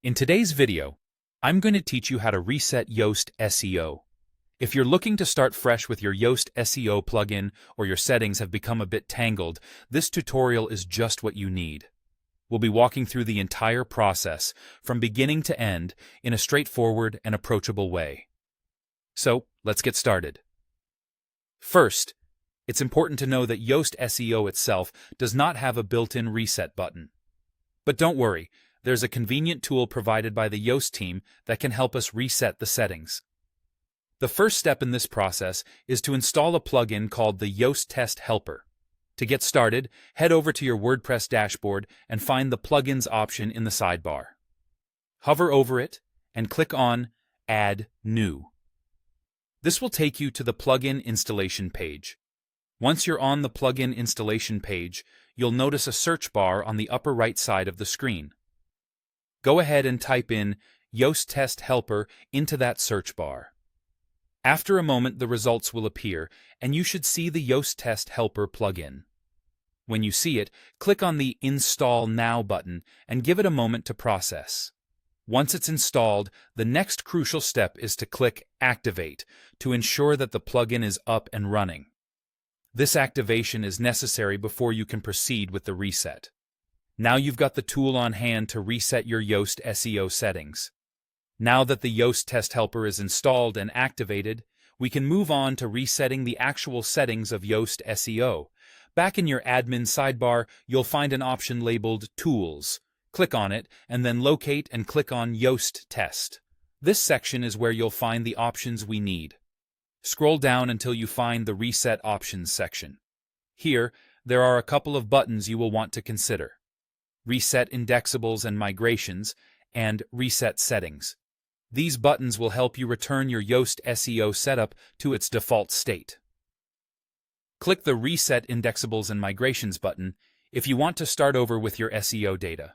In today's video, I'm going to teach you how to reset Yoast SEO. If you're looking to start fresh with your Yoast SEO plugin or your settings have become a bit tangled, this tutorial is just what you need. We'll be walking through the entire process, from beginning to end, in a straightforward and approachable way. So, let's get started. First, it's important to know that Yoast SEO itself does not have a built-in reset button. But don't worry, there's a convenient tool provided by the Yoast team that can help us reset the settings. The first step in this process is to install a plugin called the Yoast Test Helper. To get started, head over to your WordPress dashboard and find the Plugins option in the sidebar. Hover over it and click on Add New. This will take you to the plugin installation page. Once you're on the plugin installation page, you'll notice a search bar on the upper right side of the screen. Go ahead and type in Yoast Test Helper into that search bar. After a moment, the results will appear, and you should see the Yoast Test Helper plugin. When you see it, click on the Install Now button and give it a moment to process. Once it's installed, the next crucial step is to click Activate to ensure that the plugin is up and running. This activation is necessary before you can proceed with the reset. Now you've got the tool on hand to reset your Yoast SEO settings. Now that the Yoast Test Helper is installed and activated, we can move on to resetting the actual settings of Yoast SEO. Back in your admin sidebar, you'll find an option labeled Tools. Click on it, and then locate and click on Yoast Test. This section is where you'll find the options we need. Scroll down until you find the Reset Options section. Here, there are a couple of buttons you will want to consider: Reset Indexables and Migrations, and Reset Settings. These buttons will help you return your Yoast SEO setup to its default state. Click the Reset Indexables and Migrations button if you want to start over with your SEO data.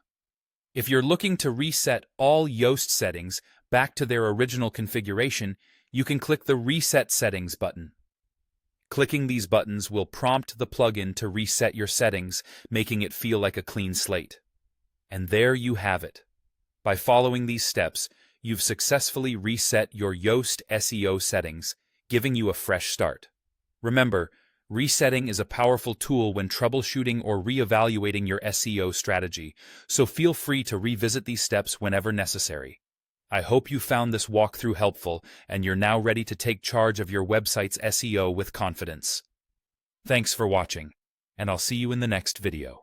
If you're looking to reset all Yoast settings back to their original configuration, you can click the Reset Settings button. Clicking these buttons will prompt the plugin to reset your settings, making it feel like a clean slate. And there you have it. By following these steps, you've successfully reset your Yoast SEO settings, giving you a fresh start. Remember, resetting is a powerful tool when troubleshooting or reevaluating your SEO strategy, so feel free to revisit these steps whenever necessary. I hope you found this walkthrough helpful and you're now ready to take charge of your website's SEO with confidence. Thanks for watching, and I'll see you in the next video.